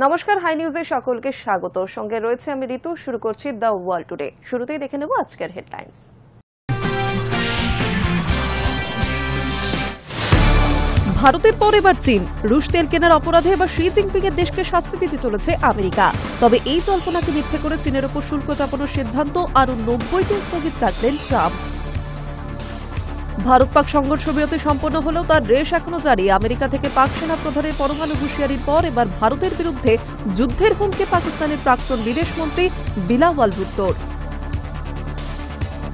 নমস্কার, হাই নিউজে সকলকে স্বাগত। সঙ্গে রয়েছে আমি ঋতু। শুরু করছি দ্য ওয়ার্ল্ড টুডে। শুরুতেই দেখে নেব আজকের হেডলাইন্স। ভারতের পর এবার চীন। রুশ তেল কেনার অপরাধে এবার শি জিনপিং এর দেশকে শাস্তি দিতে চলেছে আমেরিকা। তবে এই জল্পনাকে মিথ্যে করে চীনের ওপর শুল্ক চাপানোর সিদ্ধান্ত আরও 90 দিন স্থগিত রাখলেন ট্রাম্প। ভারত পাক সংঘর্ষ বিরতি সম্পন্ন হলেও তার রেশ এখনো জারি। আমেরিকা থেকে পাক সেনা প্রধানের পরমাণু হুঁশিয়ারির পর এবার ভারতের বিরুদ্ধে যুদ্ধের হুমকি পাকিস্তানের প্রাক্তন বিদেশমন্ত্রী বিলাওয়াল ভুট্টোর।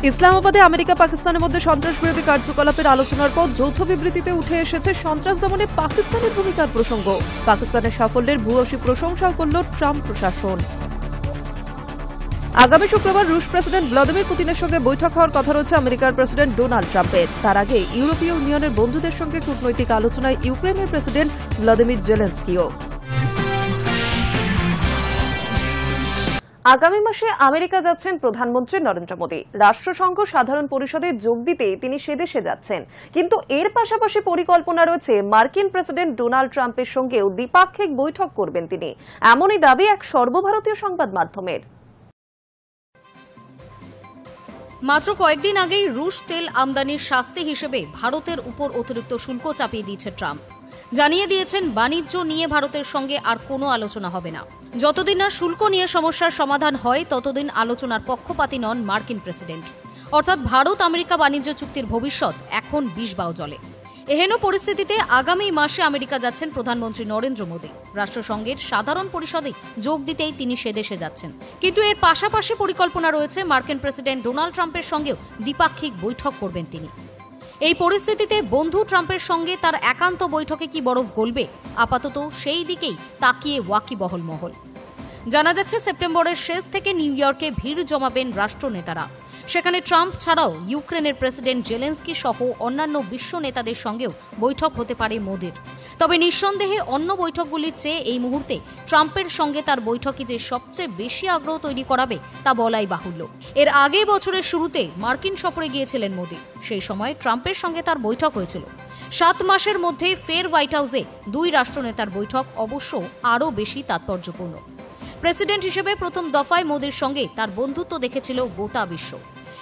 ইসলামাবাদে আমেরিকা পাকিস্তানের মধ্যে সন্ত্রাস বিরোধী কার্যকলাপের আলোচনার পর যৌথ বিবৃতিতে উঠে এসেছে সন্ত্রাস দমনে পাকিস্তানের ভূমিকার প্রসঙ্গ। পাকিস্তানের সাফল্যের ভূয়সী প্রশংসাও করল ট্রাম্প প্রশাসন। আগামী শুক্রবার রুশ প্রেসিডেন্ট ভ্লাদিমির পুতিনের সঙ্গে বৈঠক হওয়ার কথা রয়েছে আমেরিকার প্রেসিডেন্ট ডোনাল্ড ট্রাম্পের। তার আগে ইউরোপীয় ইউনিয়নের বন্ধুদের সঙ্গে কূটনৈতিক আলোচনায় ইউক্রেনের প্রেসিডেন্ট ভ্লাদিমির জেলেনস্কিও। আগামী মাসে আমেরিকা যাচ্ছেন প্রধানমন্ত্রী নরেন্দ্র মোদী। রাষ্ট্রসংঘ সাধারণ পরিষদে যোগ দিতে তিনি সেদেশে যাচ্ছেন। কিন্তু এর পাশাপাশি পরিকল্পনা রয়েছে মার্কিন প্রেসিডেন্ট ডোনাল্ড ট্রাম্পের সঙ্গেও দ্বিপাক্ষিক বৈঠক করবেন তিনি। এমনই দাবি এক সর্বভারতীয় সংবাদ মাধ্যমের। মাত্র কয়েকদিন আগেই রুশ তেল আমদানির শাস্তি হিসেবে ভারতের উপর অতিরিক্ত শুল্ক চাপিয়ে দিয়েছে ট্রাম্প। জানিয়ে দিয়েছেন বাণিজ্য নিয়ে ভারতের সঙ্গে আর কোনো আলোচনা হবে না। যতদিন না শুল্ক নিয়ে সমস্যার সমাধান হয় ততদিন আলোচনার পক্ষপাতী নন মার্কিন প্রেসিডেন্ট। অর্থাৎ ভারত আমেরিকা বাণিজ্য চুক্তির ভবিষ্যৎ এখন বিষবাও জলে। এহেন পরিস্থিতিতে আগামী মাসে আমেরিকা যাচ্ছেন প্রধানমন্ত্রী নরেন্দ্র মোদী। রাষ্ট্রসংঘের সাধারণ পরিষদে যোগ দিতেই তিনি সেদেশে যাচ্ছেন। কিন্তু এর পাশাপাশি পরিকল্পনা রয়েছে মার্কিন প্রেসিডেন্ট ডোনাল্ড ট্রাম্পের সঙ্গেও দ্বিপাক্ষিক বৈঠক করবেন তিনি। এই পরিস্থিতিতে বন্ধু ট্রাম্পের সঙ্গে তার একান্ত বৈঠকে কি বরফ গলবে, আপাতত সেই দিকেই তাকিয়ে ওয়াকিবহল মহল। জানা যাচ্ছে সেপ্টেম্বরের শেষ থেকে নিউ ইয়র্কে ভিড় জমাবেন রাষ্ট্রনেতারা। সেখানে ট্রাম্প ছাড়াও ইউক্রেনের প্রেসিডেন্ট জেলেনস্কি সহ অন্যান্য বিশ্ব নেতাদের সঙ্গেও বৈঠক হতে পারে মোদির। তবে নিঃসন্দেহে অন্য বৈঠকগুলির চেয়ে এই মুহূর্তে ট্রাম্পের সঙ্গে তার বৈঠকে যে সবচেয়ে বেশি আগ্রহ তৈরি করাবে তা বলাই বাহুল্য। এর আগে বছরের শুরুতে মার্কিন সফরে গিয়েছিলেন মোদি। সেই সময় ট্রাম্পের সঙ্গে তার বৈঠক হয়েছিল। 7 মাসের মধ্যে ফের হোয়াইট হাউসে দুই রাষ্ট্রনেতার বৈঠক অবশ্য আরও বেশি তাৎপর্যপূর্ণ। প্রেসিডেন্ট হিসেবে প্রথম দফায় মোদির সঙ্গে তার বন্ধুত্ব দেখেছিল গোটা বিশ্ব।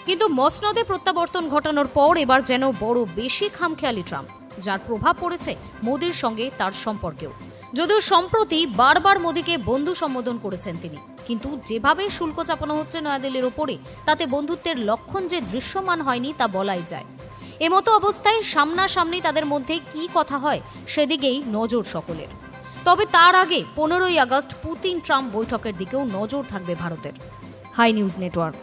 কিন্তু মসনদে প্রত্যাবর্তন ঘটানোর পর এবার যেন বড় বেশি খামখেয়ালি ট্রাম্প, যার প্রভাব পড়েছে মোদির সঙ্গে তার সম্পর্কেও। যদিও সম্প্রতি বারবার মোদিকে বন্ধু সম্বোধন করেছেন তিনি, কিন্তু যেভাবে শুল্ক চাপানো হচ্ছে নয়াদিল্লির ওপরে তাতে বন্ধুত্বের লক্ষণ যে দৃশ্যমান হয়নি তা বলাই যায়। এমতো অবস্থায় সামনাসামনি তাদের মধ্যে কি কথা হয় সেদিকেই নজর সকলের। তবে তার আগে 15ই আগস্ট পুতিন ট্রাম্প বৈঠকের দিকেও নজর থাকবে ভারতের। Hi news network.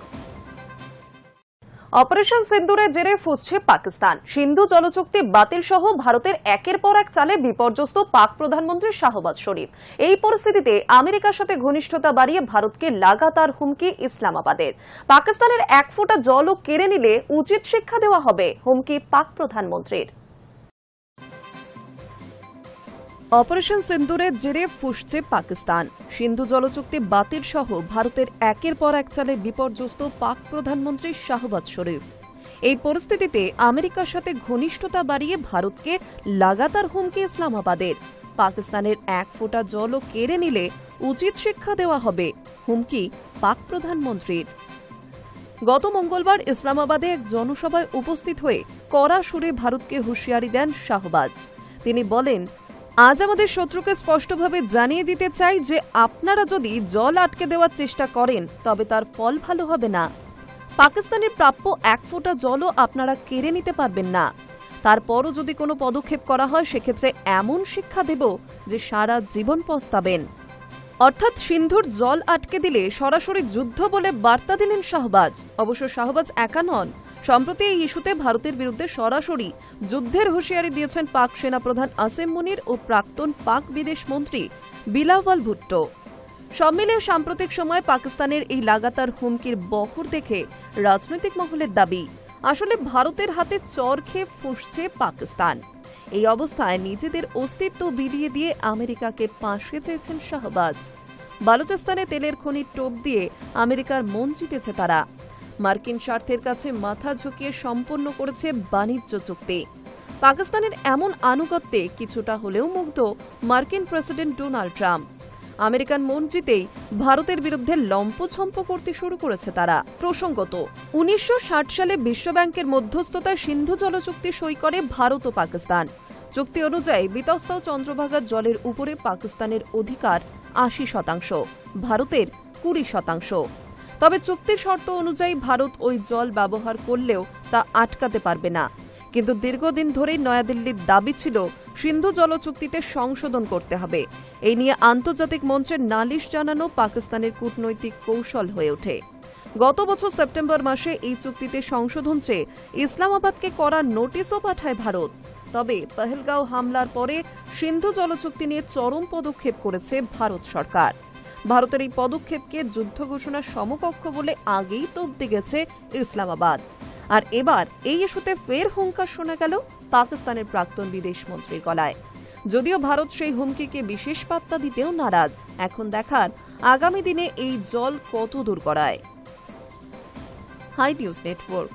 অপারেশন সিন্দুরের জেরে ফুঁসছে পাকিস্তান। সিন্ধু জলচুক্তি বাতিল সহ ভারতের একের পর এক চালে বিপর্যস্ত পাক প্রধানমন্ত্রী শাহবাজ শরীফ। এই পরিস্থিতিতে আমেরিকার সাথে ঘনিষ্ঠতা বাড়িয়ে ভারতকে লাগাতার হুমকি ইসলামাবাদের। পাকিস্তানের এক ফোঁটা জলও কেড়ে নিলে উচিত শিক্ষা দেওয়া হবে, হুমকি পাক প্রধানমন্ত্রীর। অপারেশন সিন্দুরের জেরে ফুঁসছে পাকিস্তান। সিন্ধু জলচুক্তি বাতিল সহ ভারতের একের পর এক চালে বিপর্যস্ত পাক প্রধানমন্ত্রী শাহবাজ শরীফ। এই পরিস্থিতিতে আমেরিকার সাথে ঘনিষ্ঠতা বাড়িয়ে ভারতকে লাগাতার হুমকি ইসলামাবাদের। পাকিস্তানের এক ফোঁটা জলও কেড়ে নিলে উচিত শিক্ষা দেওয়া হবে, হুমকি পাক প্রধানমন্ত্রীর। গত মঙ্গলবার ইসলামাবাদে এক জনসভায় উপস্থিত হয়ে কড়া সুরে ভারতকে হুঁশিয়ারি দেন শাহবাজ। তিনি বলেন, আজ আমাদের শত্রুকে স্পষ্টভাবে জানিয়ে দিতে চাই যে আপনারা যদি জল আটকে দেওয়ার চেষ্টা করেন তবে তার ফল ভালো হবে না। পাকিস্তানের প্রাপ্য এক ফোঁটা জলও আপনারা কেড়ে নিতে পারবেন না। তারপরও যদি কোনো পদক্ষেপ করা হয় সেক্ষেত্রে এমন শিক্ষা দেব যে সারা জীবন পস্তাবেন। অর্থাৎ সিন্ধুর জল আটকে দিলে সরাসরি যুদ্ধ বলে বার্তা দিলেন শাহবাজ। অবশ্য শাহবাজ একা নন। সম্প্রতি এই ইস্যুতে ভারতের বিরুদ্ধে সরাসরি যুদ্ধের হুঁশিয়ারি দিয়েছেন পাক সেনাপ্রধান আসিম মুনির ও প্রাক্তন পাক বিদেশ মন্ত্রী বিলাওয়াল ভুট্টো। সব মিলিয়ে সাম্প্রতিক সময়ে পাকিস্তানের এই লাগাতার হুমকির বহর দেখে রাজনৈতিক মহলের দাবি, আসলে ভারতের হাতে চর খেয়ে ফুঁসছে পাকিস্তান। এই অবস্থায় নিজেদের অস্তিত্ব বিলিয়ে দিয়ে আমেরিকাকে পাশে চেয়েছেন শাহবাজ। বালুচিস্তানে তেলের খনির টোপ দিয়ে আমেরিকার মন জিতেছে তারা। মার্কিন স্বার্থের কাছে মাথা ঝুঁকিয়ে সম্পন্ন করেছে বাণিজ্য চুক্তি। পাকিস্তানের এমন আনুগত্যে কিছুটা হলেও মুগ্ধ মার্কিন প্রেসিডেন্ট ডোনাল্ড ট্রাম্প। আমেরিকান মন জিতেই ভারতের বিরুদ্ধে লম্পছম্প করতে শুরু করেছে তারা। প্রসঙ্গত, 1960 সালে বিশ্বব্যাংকের মধ্যস্থতায় সিন্ধু জল চুক্তি সই করে ভারত ও পাকিস্তান। চুক্তি অনুযায়ী বিতস্তা ও চন্দ্রভাগার জলের উপরে পাকিস্তানের অধিকার 80%, ভারতের 20%। তবে চুক্তির শর্ত অনুযায়ী ভারত ওই জল ব্যবহার করলেও তা আটকাতে পারবে না। কিন্তু দীর্ঘদিন ধরেই নয়াদিল্লির দাবি ছিল সিন্ধু জল চুক্তিতে সংশোধন করতে হবে। এই নিয়ে আন্তর্জাতিক মঞ্চে নালিশ জানানো পাকিস্তানের কূটনৈতিক কৌশল হয়ে ওঠে। গত বছর সেপ্টেম্বর মাসে এই চুক্তিতে সংশোধন চেয়ে ইসলামাবাদকে করা নোটিশও পাঠায় ভারত। তবে পহেলগাঁও হামলার পরে সিন্ধু জল চুক্তি নিয়ে চরম পদক্ষেপ করেছে ভারত সরকার। ভারতের এই পদক্ষেপকে যুদ্ধ ঘোষণার সমকক্ষ বলে আগেই তোপ দিয়েছে ইসলামাবাদ। আর এবার এই ইস্যুতে ফের হুঙ্কার শোনা গেল পাকিস্তানের প্রাক্তন বিদেশ মন্ত্রীর গলায়। যদিও ভারত সেই হুমকিকে বিশেষ পাত্তা দিতেও নারাজ। এখন দেখার আগামী দিনে এই জল কত দূর গড়ায়। Hi news network.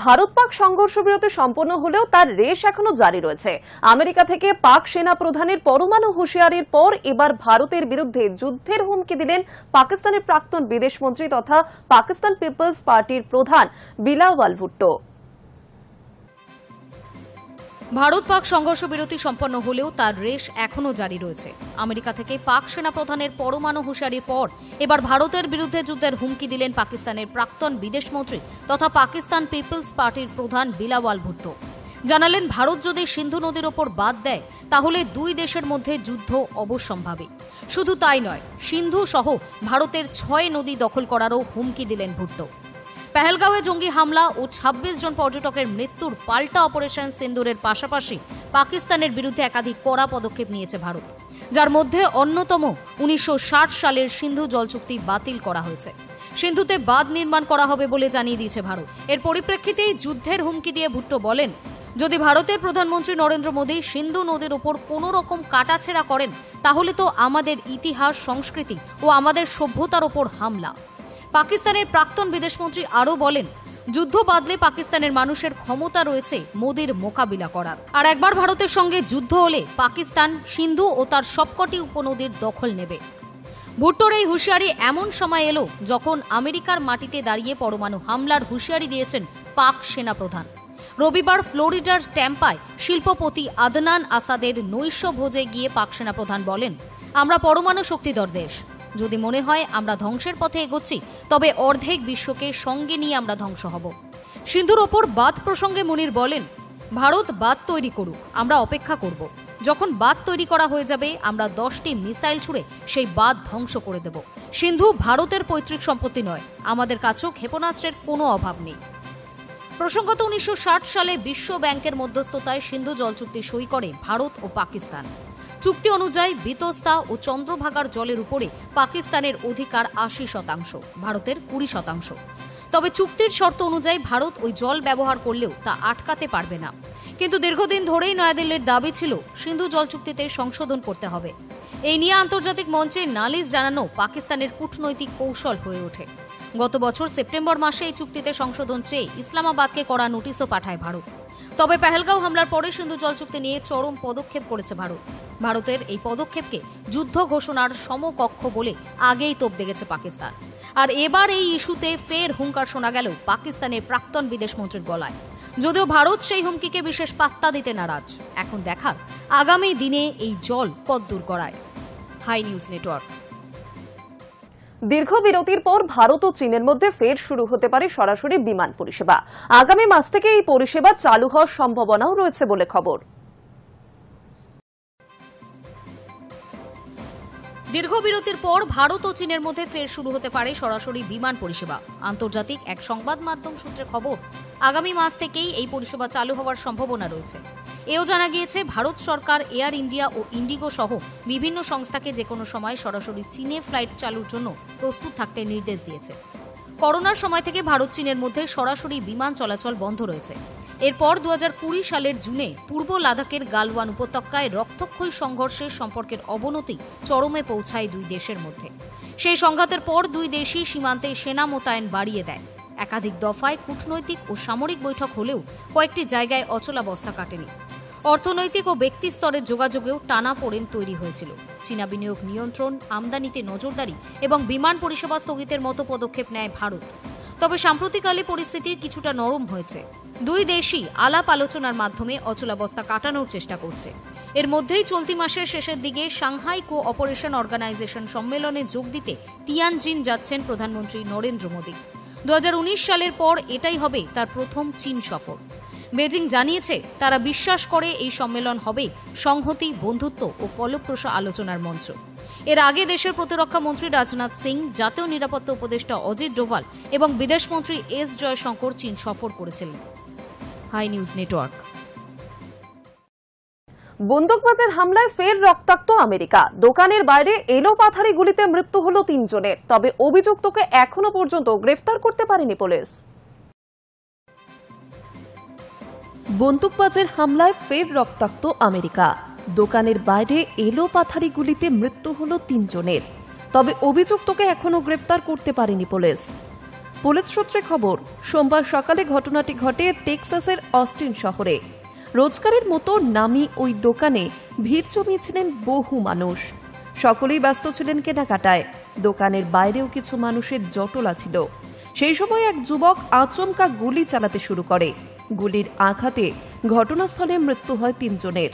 Bharat Pak সংঘর্ষ বিরতি সম্পন্ন হলেও তার রেশ এখনো জারি রয়েছে। আমেরিকা থেকে পাক সেনা প্রধানের পরমাণু হুঁশিয়ারির পর এবার ভারতের বিরুদ্ধে যুদ্ধের হুমকি দিলেন পাকিস্তানের প্রাক্তন বিদেশমন্ত্রী তথা পাকিস্তান পিপলস পার্টির প্রধান বিলাওয়াল ভুট্টো। ভারত পাক সংঘর্ষ বিরতি সম্পন্ন হলেও তার রেশ এখনো জারি রয়েছে। আমেরিকা থেকে পাক সেনা প্রধানের পরমাণু হুঁশিয়ারির পর এবার ভারতের বিরুদ্ধে যুদ্ধের হুমকি দিলেন পাকিস্তানের প্রাক্তন বিদেশমন্ত্রী তথা পাকিস্তান পিপলস পার্টির প্রধান বিলাওয়াল ভুট্টো। জানালেন, ভারত যদি সিন্ধু নদীর ওপর বাদ দেয় তাহলে দুই দেশের মধ্যে যুদ্ধ অবশ্যম্ভাবী। শুধু তাই নয়, সিন্ধু সহ ভারতের 6 নদী দখল করারও হুমকি দিলেন ভুট্টো। পেহেলগাঁওয়ে জঙ্গি হামলা ও 26 জন পর্যটকের মৃত্যুর পাল্টা অপারেশন সিন্দুরের পাশাপাশি পাকিস্তানের বিরুদ্ধে একাধিক কড়া পদক্ষেপ নিয়েছে ভারত, যার মধ্যে অন্যতম 1960 সালের সিন্ধু জল চুক্তি বাতিল করা হয়েছে। সিন্ধুতে বাঁধ নির্মাণ করা হবে বলে জানিয়ে দিয়েছে ভারত। এর পরিপ্রেক্ষিতেই যুদ্ধের হুমকি দিয়ে ভুট্টো বলেন, যদি ভারতের প্রধানমন্ত্রী নরেন্দ্র মোদী সিন্ধু নদীর ওপর কোনো রকম কাটাছেঁড়া করেন তাহলে তো আমাদের ইতিহাস, সংস্কৃতি ও আমাদের সভ্যতার ওপর হামলা। পাকিস্তানের প্রাক্তন বিদেশমন্ত্রী আরও বলেন, যুদ্ধ বাদলে পাকিস্তানের মানুষের ক্ষমতা রয়েছে মোদির মোকাবিলা করার। আর একবার ভারতের সঙ্গে যুদ্ধ হলে পাকিস্তান সিন্ধু ও তার সবকটি উপনদীর দখল নেবে। ভুট্টোর এই হুঁশিয়ারি এমন সময় এলো যখন আমেরিকার মাটিতে দাঁড়িয়ে পরমাণু হামলার হুঁশিয়ারি দিয়েছেন পাক সেনাপ্রধান। রবিবার ফ্লোরিডার ট্যাম্পায় শিল্পপতি আদনান আসাদের নৈশ ভোজে গিয়ে পাক সেনাপ্রধান বলেন, আমরা পরমাণু শক্তিধর দেশ। যদি মনে হয় আমরা ধ্বংসের পথে এগোচ্ছি তবে অর্ধেক বিশ্বকে সঙ্গে নিয়ে আমরা ধ্বংস হব। সিন্ধুর ওপর বাঁধ প্রসঙ্গে মুনির বলেন, ভারত বাঁধ তৈরি করুক, আমরা অপেক্ষা করব। যখন বাঁধ তৈরি করা হয়ে যাবে আমরা 10টি মিসাইল ছুড়ে সেই বাঁধ ধ্বংস করে দেব। সিন্ধু ভারতের পৈতৃক সম্পত্তি নয়, আমাদের কাছেও ক্ষেপণাস্ত্রের কোনো অভাব নেই। প্রসঙ্গত 1960 সালে বিশ্ব ব্যাংকের মধ্যস্থতায় সিন্ধু জল চুক্তি সই করে ভারত ও পাকিস্তান। চুক্তি অনুযায়ী বিতস্তা ও চন্দ্রভাগার জলের উপরে পাকিস্তানের অধিকার 80%, ভারতের 20%। তবে চুক্তির শর্ত অনুযায়ী ভারত ওই জল ব্যবহার করলেও তা আটকাতে পারবে না। কিন্তু দীর্ঘদিন ধরেই নয়াদিল্লির দাবি ছিল সিন্ধু জল চুক্তিতে সংশোধন করতে হবে। এই নিয়ে আন্তর্জাতিক মঞ্চে নালিশ জানানো পাকিস্তানের কূটনৈতিক কৌশল হয়ে ওঠে। গত বছর সেপ্টেম্বর মাসে এই চুক্তিতে সংশোধন চেয়ে ইসলামাবাদকে করা নোটিশও পাঠায় ভারত। তবে পেহেলগাঁও হামলার পরে সিন্ধু জল চুক্তি নিয়ে চরম পদক্ষেপ করেছে ভারত। ভারতের এই পদক্ষেপকে যুদ্ধ ঘোষণার সমকক্ষ বলে আগেই তোপ দেখেছে পাকিস্তান। আর এবার এই ইস্যুতে ফের হুঙ্কার শোনা গেল পাকিস্তানের প্রাক্তন বিদেশমন্ত্রীর গলায়। যদিও ভারত সেই হুমকিকে বিশেষ পাত্তা দিতে নারাজ। এখন দেখার আগামী দিনে এই জল কতদূর গড়ায়। Hi news network. দীর্ঘ বিরতির পর ভারত ও চীনের মধ্যে ফের শুরু হতে পারে সরাসরি বিমান পরিষেবা। আগামী মাস থেকে এই পরিষেবা চালু হওয়ার সম্ভাবনাও রয়েছে বলে খবর। দীর্ঘ বিরতির পর ভারত ও চীনের মধ্যে ফের শুরু হতে পারে সরাসরি বিমান পরিষেবা। আন্তর্জাতিক এক সংবাদ মাধ্যম সূত্রে খবর, আগামী মাস থেকেই এই পরিষেবা চালু হওয়ার সম্ভাবনা রয়েছে। এও জানা গিয়েছে, ভারত সরকার এয়ার ইন্ডিয়া ও ইন্ডিগো সহ বিভিন্ন সংস্থাকে যে কোনো সময় সরাসরি চীনে ফ্লাইট চালুর জন্য প্রস্তুত থাকতে নির্দেশ দিয়েছে। করোনার সময় থেকে ভারত চীনের মধ্যে সরাসরি বিমান চলাচল বন্ধ রয়েছে। এরপর 2020 সালের জুনে পূর্ব লাদাখের গালওয়ান উপত্যকায় রক্তক্ষয়ী সংঘর্ষের সম্পর্কের অবনতি চরমে পৌঁছায় দুই দেশের মধ্যে। সেই সংঘাতের পর দুই দেশই সীমান্তে সেনা মোতায়েন বাড়িয়ে দেয়। একাধিক দফায় কূটনৈতিক ও সামরিক বৈঠক হলেও কয়েকটি জায়গায় অচলাবস্থা কাটেনি। অর্থনৈতিক ও ব্যক্তি স্তরের যোগাযোগেও টানাপোড়েন তৈরি হয়েছিল। চীনা বিনিয়োগ নিয়ন্ত্রণ, আমদানিতে নজরদারি এবং বিমান পরিষেবা স্থগিতের মতো পদক্ষেপ নেয় ভারত। তবে সাম্প্রতিককালে পরিস্থিতির কিছুটা নরম হয়েছে। দুই দেশই আলাপ আলোচনার মাধ্যমে অচলাবস্থা কাটানোর চেষ্টা করছে। এর মধ্যেই চলতি মাসের শেষের দিকে সাংহাই কোঅপারেশন অর্গানাইজেশন সম্মেলনে যোগ দিতে তিয়ানজিন যাচ্ছেন প্রধানমন্ত্রী নরেন্দ্র মোদী। 2019 সালের পর এটাই হবে তার প্রথম চীন সফর। বেজিং জানিয়েছে তারা বিশ্বাস করে এই সম্মেলন হবে সংহতি, বন্ধুত্ব ও ফলপ্রসূ আলোচনার মঞ্চ। এর আগে দেশের প্রতিরক্ষা মন্ত্রী রাজনাথ সিং, জাতীয় নিরাপত্তা উপদেষ্টা অজিত ডোভাল এবং বিদেশমন্ত্রী এস জয়শঙ্কর চীন সফর করেছিলেন। High news network. বন্দুকবাজের হামলায় ফের রক্তাক্ত আমেরিকা। দোকানের বাইরে এলোপাথারি গুলিতে মৃত্যু হল 3 জনের। তবে অভিযুক্তকে এখনো পর্যন্ত গ্রেফতার করতে পারেনি পুলিশ। বন্দুকবাজের হামলায় ফের রক্তাক্ত আমেরিকা। দোকানের বাইরে এলোপাথারি গুলিতে মৃত্যু হল 3 জনের। তবে অভিযুক্তকে এখনো গ্রেফতার করতে পারেনি পুলিশ। পুলিশ সূত্রে খবর, সোমবার সকালে ঘটনাটি ঘটে টেক্সাসের অস্টিন শহরে। রোজগারের মতো নামি ওই দোকানে ভিড় জমিয়েছিলেন বহু মানুষ। সকলেই ব্যস্ত ছিলেন কেনাকাটায়। দোকানের বাইরেও কিছু মানুষের জটলা ছিল। সেই সময় এক যুবক আচমকা গুলি চালাতে শুরু করে। গুলির আঘাতে ঘটনাস্থলে মৃত্যু হয় 3 জনের।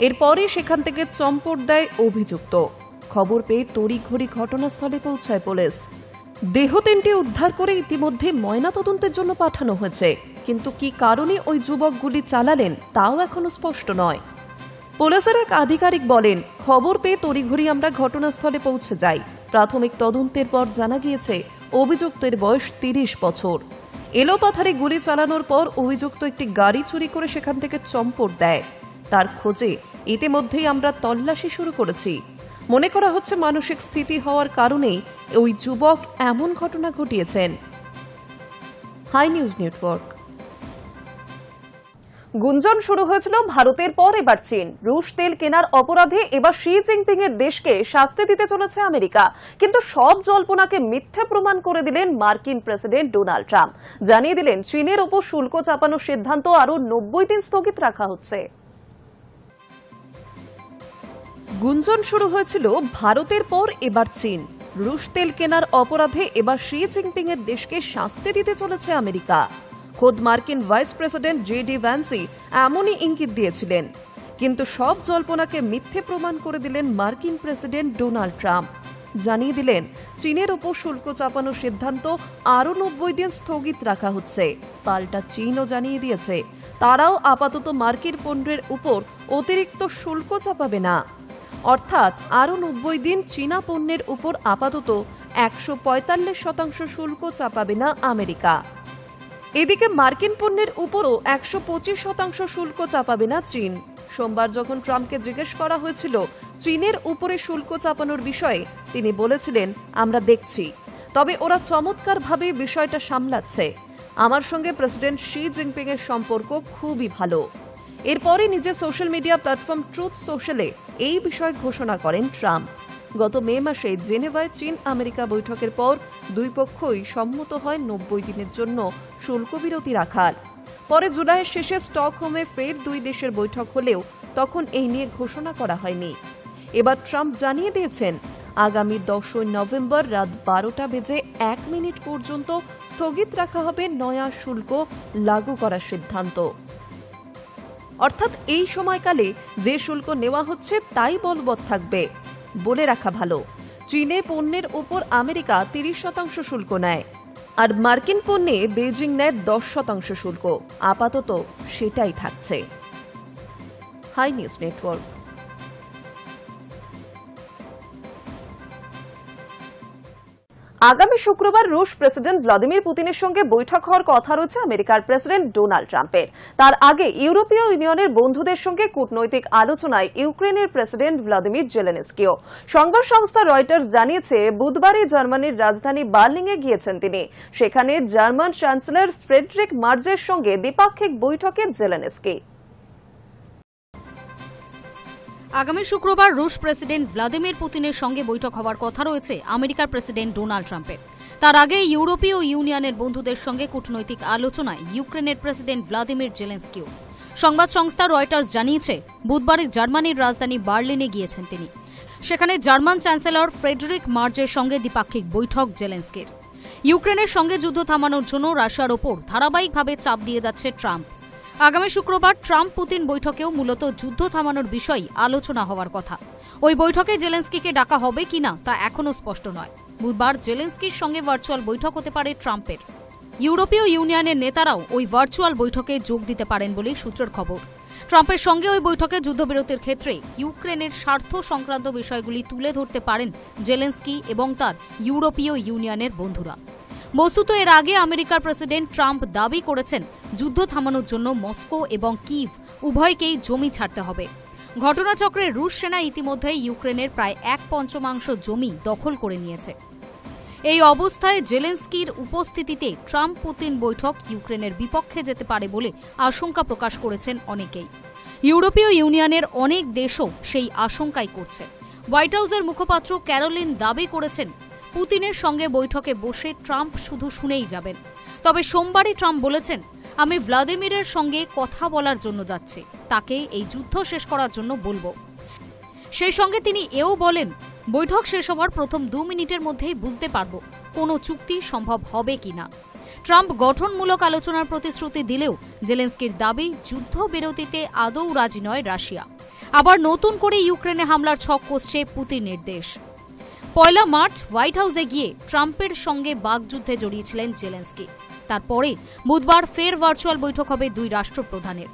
এরপরে সেখান থেকে চম্পট দেয় অভিযুক্ত। খবর পেয়ে তড়িঘড়ি ঘটনাস্থলে পৌঁছায় পুলিশ। দেহ 3টি উদ্ধার করে ইতিমধ্যে ময়নাতদন্তের জন্য পাঠানো হয়েছে। কিন্তু কি কারণে ওই যুবক গুলি চালালেন তাও এখনো স্পষ্ট নয়। পুলিশের এক আধিকারিক বলেন, খবর পেয়ে তড়িঘড়ি আমরা ঘটনাস্থলে পৌঁছে যাই। প্রাথমিক তদন্তের পর জানা গিয়েছে অভিযুক্তের বয়স 30 বছর। এলোপাথারি গুলি চালানোর পর অভিযুক্ত একটি গাড়ি চুরি করে সেখান থেকে চম্পট দেয়। তার খোঁজে ইতিমধ্যেই আমরা তল্লাশি শুরু করেছি। মনে করা হচ্ছে মানসিক স্থিতি হওয়ার কারণেই ওই যুবক এমন ঘটনা ঘটিয়েছেন। High news network. গুঞ্জন শুরু হয়েছিল ভারতের পর এবার চীন। রুশ তেল কেনার অপরাধে এবার শি জিনপিং এর দেশকে শাস্তি দিতে চলেছে আমেরিকা। কিন্তু সব জল্পনাকে মিথ্যে প্রমাণ করে দিলেন মার্কিন প্রেসিডেন্ট ডোনাল্ড ট্রাম্প। জানিয়ে দিলেন চীনের ওপর শুল্ক চাপানোর সিদ্ধান্ত আরো 90 দিন স্থগিত রাখা হচ্ছে। গুঞ্জন শুরু হয়েছিল ভারতের পর এবার চীন। রুশ তেল কেনার অপরাধে এবার শি জিনপিং এর দেশকে শাস্তি দিতে চলেছে আমেরিকা। খোদ মার্কিন ভাইস প্রেসিডেন্ট জেডি ভ্যান্সি এমনই ইঙ্গিত দিয়েছিলেন। কিন্তু সব জল্পনাকে মিথ্যে প্রমাণ করে দিলেন মার্কিন প্রেসিডেন্ট ডোনাল্ড ট্রাম্প। জানিয়ে দিলেন চীনের ওপর শুল্ক চাপানোর সিদ্ধান্ত আরও 90 দিন স্থগিত রাখা হচ্ছে। পাল্টা চীনও জানিয়ে দিয়েছে তারাও আপাতত মার্কিন পণ্যের উপর অতিরিক্ত শুল্ক চাপাবে না। অর্থাৎ আরও 90 দিন চীনা পণ্যের উপর আপাতত 145% শুল্ক চাপাবে না আমেরিকা। এদিকে মার্কিন পণ্যের উপরও 125% শুল্ক চাপাবে না চীন। সোমবার যখন ট্রাম্পকে জিজ্ঞেস করা হয়েছিল চীনের উপরে শুল্ক চাপানোর বিষয়ে, তিনি বলেছিলেন, আমরা দেখছি, তবে ওরা চমৎকারভাবে বিষয়টা সামলাচ্ছে। আমার সঙ্গে প্রেসিডেন্ট শি জিনপিং এর সম্পর্ক খুবই ভালো। এরপরে নিজের সোশ্যাল মিডিয়া প্ল্যাটফর্ম ট্রুথ সোশ্যালে এই বিষয় ঘোষণা করেন ট্রাম্প। গত মে মাসে জেনেভায় চীন আমেরিকা বৈঠকের পর দুই পক্ষই সম্মত হয় 90 দিনের জন্য শুল্ক বিরতি রাখার। পরে জুলাইয়ের শেষে স্টকহোমে ফের দুই দেশের বৈঠক হলেও তখন এই নিয়ে ঘোষণা করা হয়নি। এবার ট্রাম্প জানিয়ে দিয়েছেন আগামী 10 নভেম্বর রাত 12:01 পর্যন্ত স্থগিত রাখা হবে নয়া শুল্ক লাগু করার সিদ্ধান্ত। অর্থাৎ এই সময়কালে যে শুল্ক নেওয়া হচ্ছে তাই বলবৎ থাকবে। বলে রাখা ভালো, চীনে পণ্যের উপর আমেরিকা 30% শুল্ক নেয়, আর মার্কিন পণ্যে বেজিং নেয় 10% শুল্ক। আপাতত সেটাই থাকছে। Hi news network. আগামী শুক্রবার রুশ প্রেসিডেন্ট ভ্লাদিমির পুতিনের সঙ্গে বৈঠক হওয়ার কথা রয়েছে আমেরিকার প্রেসিডেন্ট ডোনাল্ড ট্রাম্পের। তার আগে ইউরোপীয় ইউনিয়নের বন্ধুদের সঙ্গে কূটনৈতিক আলোচনায় ইউক্রেনের প্রেসিডেন্ট ভ্লাদিমির জেলেনস্কিও। সংবাদ সংস্থা রয়টার্স জানিয়েছে বুধবারই জার্মানির রাজধানী বার্লিনে গিয়েছেন তিনি। সেখানে জার্মান চ্যান্সেলর ফ্রেডরিক মার্জের সঙ্গে দ্বিপাক্ষিক বৈঠকে জেলেনস্কি। আগামী শুক্রবার রুশ প্রেসিডেন্ট ভ্লাদিমির পুতিনের সঙ্গে বৈঠক হওয়ার কথা রয়েছে আমেরিকার প্রেসিডেন্ট ডোনাল্ড ট্রাম্পের। তার আগে ইউরোপীয় ইউনিয়নের বন্ধুদের সঙ্গে কূটনৈতিক আলোচনায় ইউক্রেনের প্রেসিডেন্ট ভ্লাদিমির জেলেনস্কিও। সংবাদ সংস্থা রয়টার্স জানিয়েছে, বুধবার জার্মানির রাজধানী বার্লিনে গিয়েছেন তিনি। সেখানে জার্মান চ্যান্সেলর ফ্রেডরিক মার্জের সঙ্গে দ্বিপাক্ষিক বৈঠক জেলেনস্কির। ইউক্রেনের সঙ্গে যুদ্ধ থামানোর জন্য রাশিয়ার ওপর ধারাবাহিকভাবে চাপ দিয়ে যাচ্ছে ট্রাম্প। আগামী শুক্রবার ট্রাম্প পুতিন বৈঠকেও মূলত যুদ্ধ থামানোর বিষয় আলোচনা হওয়ার কথা। ওই বৈঠকে জেলেনস্কিকে ডাকা হবে কিনা তা এখনও স্পষ্ট নয়। বুধবার জেলেনস্কির সঙ্গে ভার্চুয়াল বৈঠক হতে পারে ট্রাম্পের। ইউরোপীয় ইউনিয়নের নেতারাও ওই ভার্চুয়াল বৈঠকে যোগ দিতে পারেন বলে সূত্রের খবর। ট্রাম্পের সঙ্গে ওই বৈঠকে যুদ্ধবিরতির ক্ষেত্রে ইউক্রেনের স্বার্থ সংক্রান্ত বিষয়গুলি তুলে ধরতে পারেন জেলেনস্কি এবং তার ইউরোপীয় ইউনিয়নের বন্ধুরা। বস্তুত এর আগে আমেরিকার প্রেসিডেন্ট ট্রাম্প দাবি করেছেন, যুদ্ধ থামানোর জন্য মস্কো এবং কিভ উভয়কেই জমি ছাড়তে হবে। ঘটনাচক্রে রুশ সেনা ইতিমধ্যেই ইউক্রেনের প্রায় 1/5 জমি দখল করে নিয়েছে। এই অবস্থায় জেলেনস্কির উপস্থিতিতে ট্রাম্প পুতিন বৈঠক ইউক্রেনের বিপক্ষে যেতে পারে বলে আশঙ্কা প্রকাশ করেছেন অনেকেই। ইউরোপীয় ইউনিয়নের অনেক দেশও সেই আশঙ্কাই করছে। হোয়াইট হাউসের মুখপাত্র ক্যারোলিন দাবি করেছেন, পুতিনের সঙ্গে বৈঠকে বসে ট্রাম্প শুধু শুনেই যাবেন। তবে সোমবারই ট্রাম্প বলেছেন, আমি ভ্লাদিমিরের সঙ্গে কথা বলার জন্য যাচ্ছি, তাকে এই যুদ্ধ শেষ করার জন্য বলবো। সেই সঙ্গে তিনি এও বলেন, বৈঠক শেষ হওয়ার প্রথম 2 মিনিটের মধ্যেই বুঝতে পারব কোনো চুক্তি সম্ভব হবে কিনা। ট্রাম্প গঠনমূলক আলোচনার প্রতিশ্রুতি দিলেও জেলেনস্কির দাবি, যুদ্ধবিরতিতে আদৌ রাজি নয় রাশিয়া। আবার নতুন করে ইউক্রেনে হামলার ছক কষছে পুতিনের দেশ। 1 মার্চ হোয়াইট হাউসে গিয়ে ট্রাম্পের সঙ্গে বাগযুদ্ধে জড়িয়েছিলেন জেলেনস্কি। তারপরে বুধবার ফের ভার্চুয়াল বৈঠক হবে 2 রাষ্ট্রপ্রধানের।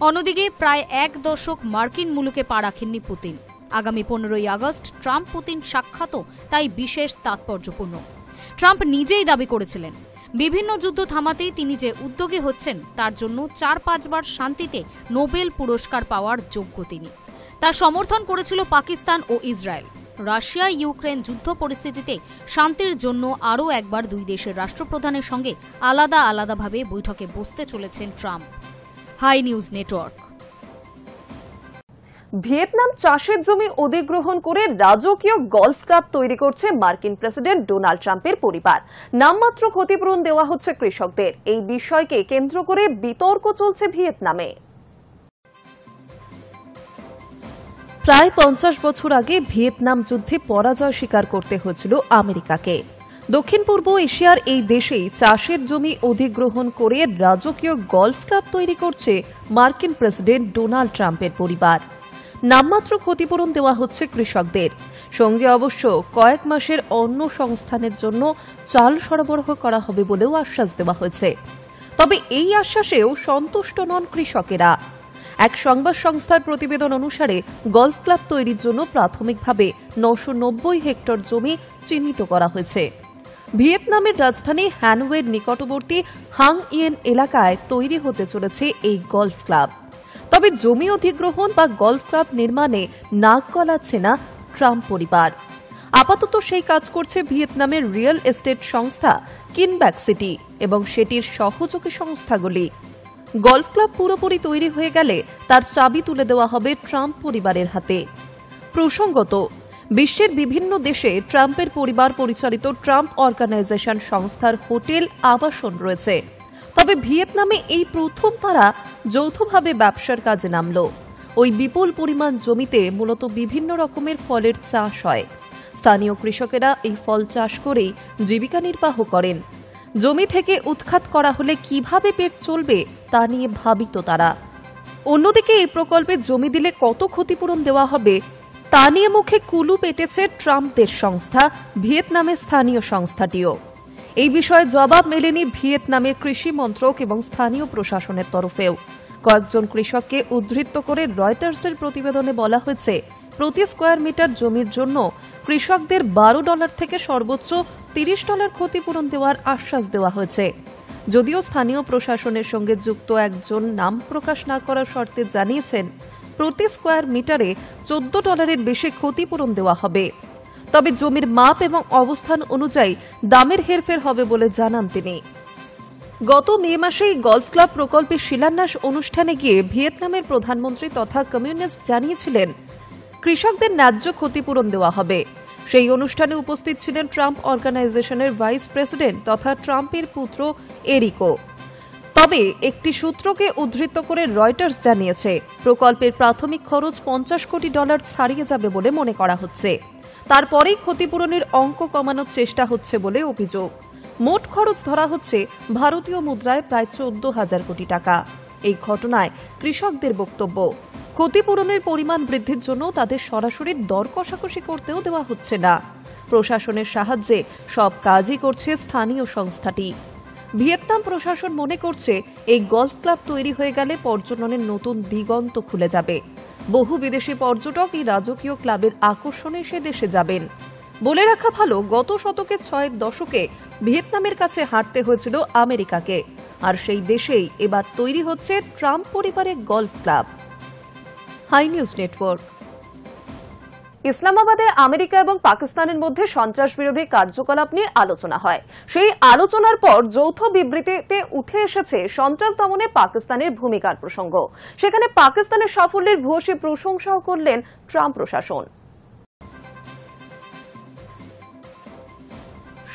অন্যদিকে প্রায় 1 দশক মার্কিন মুলুকে পা রাখেননি পুতিন। আগামী 15ই আগস্ট ট্রাম্প পুতিন সাক্ষাৎও তাই বিশেষ তাৎপর্যপূর্ণ। ট্রাম্প নিজেই দাবি করেছিলেন, বিভিন্ন যুদ্ধ থামাতেই তিনি যে উদ্যোগী হচ্ছেন তার জন্য 4-5 বার শান্তিতে নোবেল পুরস্কার পাওয়ার যোগ্য তিনি। তা সমর্থন করেছিল পাকিস্তান ও ইসরায়েল। রাশিয়া ইউক্রেন যুদ্ধ পরিস্থিতিতে শান্তির জন্য আরও একবার 2 দেশের রাষ্ট্রপ্রধানের সঙ্গে আলাদাভাবে বৈঠকে বসতে চলেছেন Trump. Hi news network. Vietnam চাষের জমি অধিগ্রহণ করে রাজকীয় গলফ ক্লাব তৈরি করছে মার্কিন প্রেসিডেন্ট ডোনাল্ড ট্রাম্পের পরিবার। নামমাত্র ক্ষতিপূরণ দেওয়া হচ্ছে কৃষকদের। এই বিষয়কে কেন্দ্র করে বিতর্ক চলছে ভিয়েতনামে। প্রায় 50 বছর আগে ভিয়েতনাম যুদ্ধে পরাজয় স্বীকার করতে হয়েছিল আমেরিকাকে। দক্ষিণ পূর্ব এশিয়ার এই দেশেই চাষের জমি অধিগ্রহণ করে রাজকীয় গলফ ক্লাব তৈরি করছে মার্কিন প্রেসিডেন্ট ডোনাল্ড ট্রাম্পের পরিবার। নামমাত্র ক্ষতিপূরণ দেওয়া হচ্ছে কৃষকদের, সঙ্গে অবশ্য কয়েক মাসের অন্ন সংস্থানের জন্য চাল সরবরাহ করা হবে বলেও আশ্বাস দেওয়া হয়েছে। তবে এই আশ্বাসেও সন্তুষ্ট নন কৃষকেরা। এক সংবাদ সংস্থার প্রতিবেদন অনুসারে গলফ ক্লাব তৈরির জন্য প্রাথমিকভাবে 990 হেক্টর জমি চিহ্নিত করা হয়েছে। ভিয়েতনামের রাজধানী হ্যানওয়ের নিকটবর্তী হাং ইয়েন এলাকায় তৈরি হতে চলেছে এই গলফ ক্লাব। তবে জমি অধিগ্রহণ বা গলফ ক্লাব নির্মাণে নাক গলাচ্ছে না ট্রাম্প পরিবার। আপাতত সেই কাজ করছে ভিয়েতনামের রিয়েল এস্টেট সংস্থা কিনব্যাক সিটি এবং সেটির সহযোগী সংস্থাগুলি। গলফ ক্লাব পুরোপুরি তৈরি হয়ে গেলে তার চাবি তুলে দেওয়া হবে ট্রাম্প পরিবারের হাতে। প্রসঙ্গত, বিশ্বের বিভিন্ন দেশে ট্রাম্পের পরিবার পরিচালিত ট্রাম্প অর্গানাইজেশন সংস্থার হোটেল, আবাসন রয়েছে। তবে ভিয়েতনামে এই প্রথম তারা যৌথভাবে ব্যবসার কাজে নামল। ওই বিপুল পরিমাণ জমিতে মূলত বিভিন্ন রকমের ফলের চাষ হয়। স্থানীয় কৃষকেরা এই ফল চাষ করেই জীবিকা নির্বাহ করেন। জমি থেকে উৎখাত করা হলে কিভাবে পেট চলবে তা নিয়ে ভাবিত তারা। অন্যদিকে এই প্রকল্পে জমি দিলে কত ক্ষতিপূরণ দেওয়া হবে তা নিয়ে মুখে কুলু পেটেছে ট্রাম্পদের সংস্থা ভিয়েতনামের স্থানীয় সংস্থাটিও। এই বিষয়ে জবাব মেলেনি ভিয়েতনামের কৃষি মন্ত্রক এবং স্থানীয় প্রশাসনের তরফেও। কয়েকজন কৃষককে উদ্ধৃত করে রয়টার্সের প্রতিবেদনে বলা হয়েছে, প্রতি স্কোয়ার মিটার জমির জন্য কৃষকদের $12 থেকে সর্বোচ্চ $30 ক্ষতিপূরণ দেওয়ার আশ্বাস দেওয়া হয়েছে। যদিও স্থানীয় প্রশাসনের সঙ্গে যুক্ত একজন নাম প্রকাশ না করার শর্তে জানিয়েছেন, প্রতি স্কোয়ার মিটারে $14 বেশি ক্ষতিপূরণ দেওয়া হবে। তবে জমির মাপ এবং অবস্থান অনুযায়ী দামের হেরফের হবে বলে জানান তিনি। গত মে মাসেই গলফ ক্লাব প্রকল্পের শিলান্যাস অনুষ্ঠানে গিয়ে ভিয়েতনামের প্রধানমন্ত্রী তথা কমিউনিস্ট জানিয়েছিলেন, কৃষকদের ন্যায্য ক্ষতিপূরণ দেওয়া হবে। সেই অনুষ্ঠানে উপস্থিত ছিলেন ট্রাম্প অর্গানাইজেশনের ভাইস প্রেসিডেন্ট তথা ট্রাম্পের পুত্র এরিকো। তবে একটি সূত্রকে উদ্ধৃত করে রয়টার্স জানিয়েছে, প্রকল্পের প্রাথমিক খরচ $50 কোটি ছাড়িয়ে যাবে বলে মনে করা হচ্ছে। তারপরেই ক্ষতিপূরণের অঙ্ক কমানোর চেষ্টা হচ্ছে বলে অভিযোগ। মোট খরচ ধরা হচ্ছে ভারতীয় মুদ্রায় প্রায় 14,000 কোটি টাকা। এই ঘটনায় কৃষকদের বক্তব্য, ক্ষতিপূরণের পরিমাণ বৃদ্ধির জন্য তাদের সরাসরি দর কষাকষি করতেও দেওয়া হচ্ছে না। প্রশাসনের সাহায্যে সব কাজই করছে স্থানীয় সংস্থাটি। ভিয়েতনাম প্রশাসন মনে করছে এই গলফ ক্লাব তৈরি হয়ে গেলে পর্যটনের নতুন দিগন্ত খুলে যাবে। বহু বিদেশি পর্যটক এই রাজকীয় ক্লাবের আকর্ষণে সে দেশে যাবেন। বলে রাখা ভালো, গত শতকের ৬০ দশকে ভিয়েতনামের কাছে হারতে হয়েছিল আমেরিকাকে, আর সেই দেশেই এবার তৈরি হচ্ছে ট্রাম্প পরিবারের golf club. Hi news network. ইসলামাবাদে আমেরিকা এবং পাকিস্তানের মধ্যে সন্ত্রাস বিরোধী কার্যকলাপ নিয়ে আলোচনা হয়। সেই আলোচনার পর যৌথ বিবৃতিতে উঠে এসেছে সন্ত্রাস দমনে পাকিস্তানের ভূমিকার প্রসঙ্গ। সেখানে পাকিস্তানের সাফল্যের ভূয়সী প্রশংসাও করলেন ট্রাম্প প্রশাসন।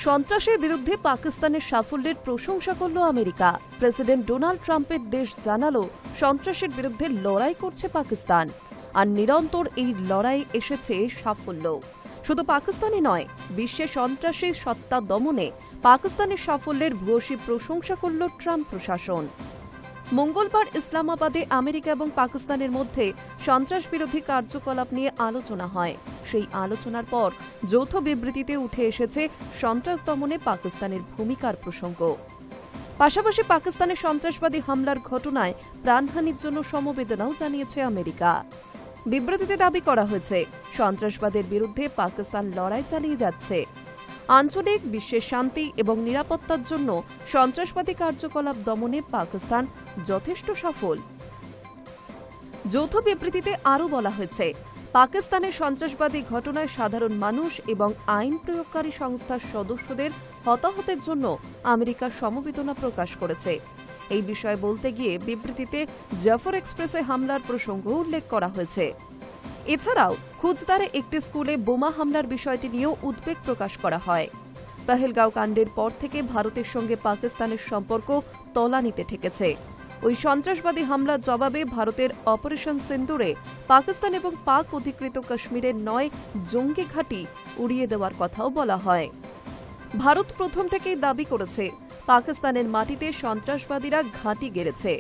সন্ত্রাসের বিরুদ্ধে পাকিস্তানের সাফল্যের প্রশংসা করল আমেরিকা। প্রেসিডেন্ট ডোনাল্ড ট্রাম্পের দেশ জানালো, সন্ত্রাসের বিরুদ্ধে লড়াই করছে পাকিস্তান, আর নিরন্তর এই লড়াই এসেছে সাফল্য। শুধু পাকিস্তানই নয়, বিশ্বে সন্ত্রাসী সত্তা দমনে পাকিস্তানের সাফল্যের ভূয়সী প্রশংসা করল ট্রাম্প প্রশাসন। মঙ্গলবার ইসলামাবাদে আমেরিকা এবং পাকিস্তানের মধ্যে সন্ত্রাস বিরোধী কার্যকলাপ নিয়ে আলোচনা হয়। সেই আলোচনার পর যৌথ বিবৃতিতে উঠে এসেছে সন্ত্রাস দমনে পাকিস্তানের ভূমিকার প্রসঙ্গ। পাশাপাশি পাকিস্তানের সন্ত্রাসবাদী হামলার ঘটনায় প্রাণহানির জন্য সমবেদনাও জানিয়েছে আমেরিকা। বিবৃতিতে দাবি করা হয়েছে, সন্ত্রাসবাদের বিরুদ্ধে পাকিস্তান লড়াই চালিয়ে যাচ্ছে। আঞ্চলিক বিশ্বের শান্তি এবং নিরাপত্তার জন্য সন্ত্রাসবাদী কার্যকলাপ দমনে পাকিস্তান যথেষ্ট সফল। যৌথ বিবৃতিতে আরও বলা হয়েছে, পাকিস্তানের সন্ত্রাসবাদী ঘটনায় সাধারণ মানুষ এবং আইন প্রয়োগকারী সংস্থার সদস্যদের হতাহতের জন্য আমেরিকা সমবেদনা প্রকাশ করেছে। এই বিষয়ে বলতে গিয়ে বিবৃতিতে জাফর এক্সপ্রেসে হামলার প্রসঙ্গ উল্লেখ করা হয়েছে। এছাড়াও খুজদারে একটি স্কুলে বোমা হামলার বিষয়টি নিয়েও উদ্বেগ প্রকাশ করা হয়। পহেলগাঁও কাণ্ডের পর থেকে ভারতের সঙ্গে পাকিস্তানের সম্পর্ক তলানিতে ঠেকেছে। ওই সন্ত্রাসবাদী হামলার জবাবে ভারতের অপারেশন সিন্দুরে পাকিস্তান এবং পাক অধিকৃত কাশ্মীরের ৯ জঙ্গি ঘাঁটি উড়িয়ে দেওয়ার কথাও বলা হয়। ভারত প্রথম থেকেই দাবি করেছে, পাকিস্তানের মাটিতে সন্ত্রাসবাদীরা ঘাঁটি গেড়েছে,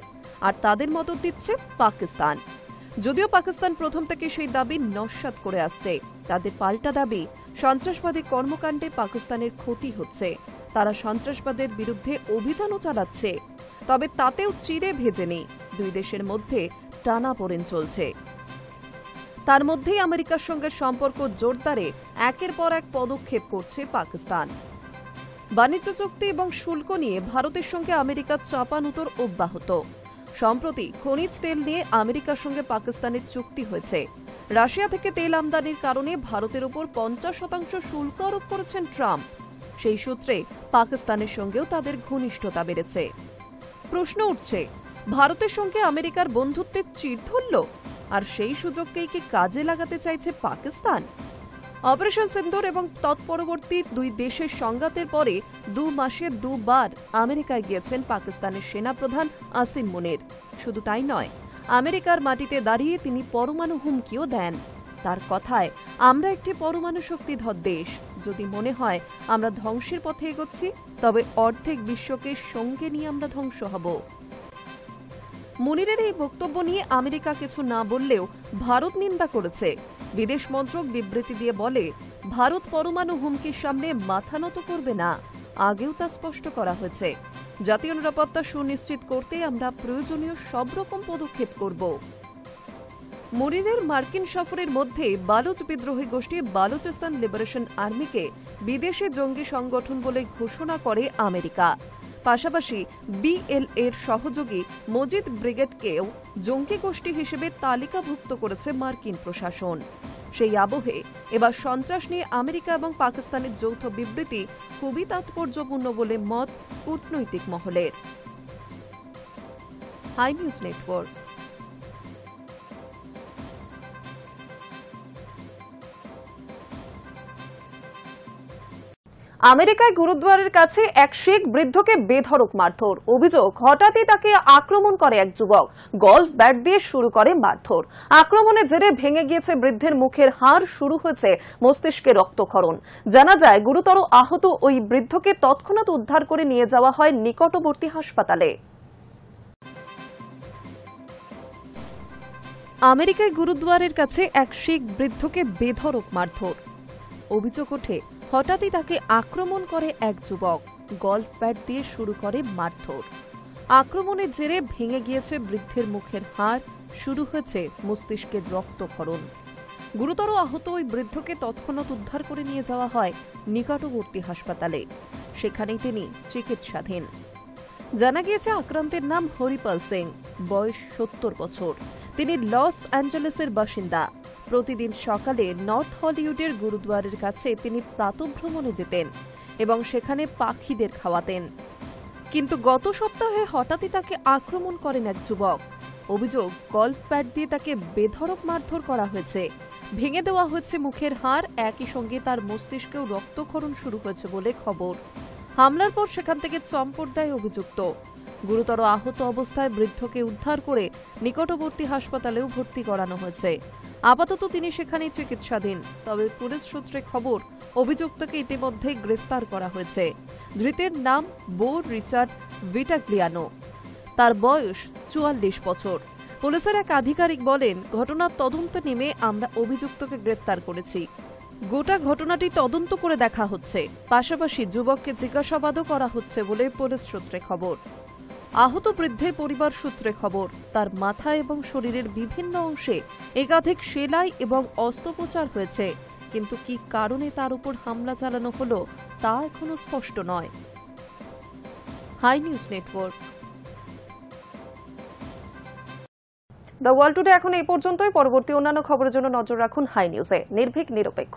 আর তাদের মদত দিচ্ছে পাকিস্তান। যদিও পাকিস্তান প্রথম থেকে সেই দাবি নস্যাৎ করে আসছে। তাদের পাল্টা দাবি, সন্ত্রাসবাদী কর্মকাণ্ডে পাকিস্তানের ক্ষতি হচ্ছে। তারা সন্ত্রাসবাদের বিরুদ্ধে অভিযানও চালাচ্ছে, তবে তাতেও চিড়ে ভেজেনি। দুই দেশের মধ্যে টানাপোড়েন চলছে। তার মধ্যেই আমেরিকার সঙ্গে সম্পর্ক জোরদারে একের পর এক পদক্ষেপ করছে পাকিস্তান। বাণিজ্য চুক্তি এবং শুল্ক নিয়ে ভারতের সঙ্গে আমেরিকার চাপানুতর অব্যাহত। সম্প্রতি খনিজ তেল নিয়ে আমেরিকার সঙ্গে পাকিস্তানের চুক্তি হয়েছে। রাশিয়া থেকে তেল আমদানির কারণে ভারতের উপর 50% শুল্ক আরোপ করেছেন ট্রাম্প। সেই সূত্রে পাকিস্তানের সঙ্গেও তাদের ঘনিষ্ঠতা বেড়েছে। প্রশ্ন উঠছে, ভারতের সঙ্গে আমেরিকার বন্ধুত্বের চির ধরল, আর সেই সুযোগকেই কি কাজে লাগাতে চাইছে পাকিস্তান? অপারেশন সিন্দুর এবং তৎপরবর্তী দুই দেশের সংঘাতের পরে 2 মাসে 2 বার আমেরিকায় গিয়েছেন পাকিস্তানের সেনাপ্রধান আসিম মুনির। শুধু তাই নয়, আমেরিকার মাটিতে দাঁড়িয়ে তিনি পরমাণু হুমকিও দেন। তার কথায়, আমরা একটি পরমাণু শক্তিধর দেশ। যদি মনে হয় আমরা ধ্বংসের পথে এগোচ্ছি, তবে অর্ধেক বিশ্বকে সঙ্গে নিয়ে আমরা ধ্বংস হব। মুনিরের এই বক্তব্য নিয়ে আমেরিকা কিছু না বললেও ভারত নিন্দা করেছে। বিদেশ মন্ত্রক বিবৃতি দিয়ে বলে, ভারত পরমাণু হুমকির সামনে মাথা নত করবে না। আগেও তা স্পষ্ট করা হয়েছে। জাতীয় নিরাপত্তা সুনিশ্চিত করতে আমরা প্রয়োজনীয় সব রকম পদক্ষেপ করব। মুনিরের মার্কিন সফরের মধ্যে বালুচ বিদ্রোহী গোষ্ঠী বালুচিস্তান লিবারেশন আর্মিকে বিদেশি জঙ্গি সংগঠন বলে ঘোষণা করে আমেরিকা। পাশাপাশি বিএলএর সহযোগী মজিদ ব্রিগেডকেও জঙ্গি গোষ্ঠী হিসেবে তালিকাভুক্ত করেছে মার্কিন প্রশাসন। সেই আবহে এবার সন্ত্রাস নিয়ে আমেরিকা এবং পাকিস্তানের যৌথ বিবৃতি খুবই তাৎপর্যপূর্ণ বলে মত কূটনৈতিক মহলের। Hi news network. আমেরিকায় গুরুদ্বারের কাছে এক শিখ বৃদ্ধকে বেধড়ক মারধর। অভিযোগ, হঠাৎই তাকে আক্রমণ করে এক যুবক, গলফ ব্যাট দিয়ে শুরু করে মারধর। আক্রমণের জেরে ভেঙে গিয়েছে বৃদ্ধের মুখের হাড়, শুরু হয়েছে মস্তিষ্কে রক্তক্ষরণ। জানা যায়, গুরুতর আহত ওই বৃদ্ধকে তৎক্ষণাৎ উদ্ধার করে নিয়ে যাওয়া হয় নিকটবর্তী হাসপাতালে। আমেরিকায় গুরুদ্বারের কাছে এক শিখ বৃদ্ধকে বেধড়ক মারধর। অভিযোগ ওঠে, হঠাৎই তাকে আক্রমণ করে এক যুবক, গলফ ব্যাট দিয়ে শুরু করে মারধর। আক্রমণের জেরে ভেঙে গিয়েছে বৃদ্ধের মুখের হাড়, শুরু হয়েছে মস্তিষ্কের রক্তক্ষরণ। গুরুতর আহত ওই বৃদ্ধকে তৎক্ষণাৎ উদ্ধার করে নিয়ে যাওয়া হয় নিকটবর্তী হাসপাতালে। সেখানেই তিনি চিকিৎসাধীন। জানা গিয়েছে, আক্রান্তের নাম হরিপাল সিং, বয়স 70 বছর। তিনি লস অ্যাঞ্জেলেসের বাসিন্দা। প্রতিদিন সকালে নর্থ হলিউডের গুরুদ্বারের কাছে তিনি প্রাতঃভ্রমণে যেতেন এবং সেখানে পাখিদের খাওয়াতেন। কিন্তু গত সপ্তাহে হঠাৎই তাকে আক্রমণ করেন এক যুবক। অভিযোগ, গলফ ব্যাট দিয়ে তাকে বেধড়ক মারধর করা হয়েছে, ভেঙে দেওয়া হয়েছে মুখের হাড়, একই সঙ্গে তার মস্তিষ্কেও রক্তক্ষরণ শুরু হয়েছে বলে খবর। হামলার পর সেখান থেকে চম্পট দেয় অভিযুক্ত। গুরুতর আহত অবস্থায় বৃদ্ধকে উদ্ধার করে নিকটবর্তী হাসপাতালেও ভর্তি করানো হয়েছে। আপাতত তিনি সেখানেই চিকিৎসাধীন। তবে পুলিশ সূত্রে খবর, অভিযুক্তকে ইতিমধ্যে গ্রেফতার করা হয়েছে। ধৃতের নাম বো রিচার্ড ভিটাগ্লিয়ানো। তার বয়স 44 বছর। পুলিশের এক আধিকারিক বলেন, ঘটনার তদন্তে নেমে আমরা অভিযুক্তকে গ্রেফতার করেছি। গোটা ঘটনাটি তদন্ত করে দেখা হচ্ছে, পাশাপাশি যুবককে জিজ্ঞাসাবাদও করা হচ্ছে বলে পুলিশ সূত্রে খবর। আহত বৃদ্ধের পরিবার সূত্রে খবর, তার মাথা এবং শরীরের বিভিন্ন অংশে একাধিক সেলাই এবং অস্ত্রোপচার হয়েছে, কিন্তু কি কারণে তার উপর হামলা চালানো হলো তা এখনো স্পষ্ট নয়। Hi news network. The world today এখন এই পর্যন্তই। পরবর্তী অন্যান্য খবরের জন্য নজর রাখুন হাই নিউজে। নির্ভীক, নিরপেক্ষ।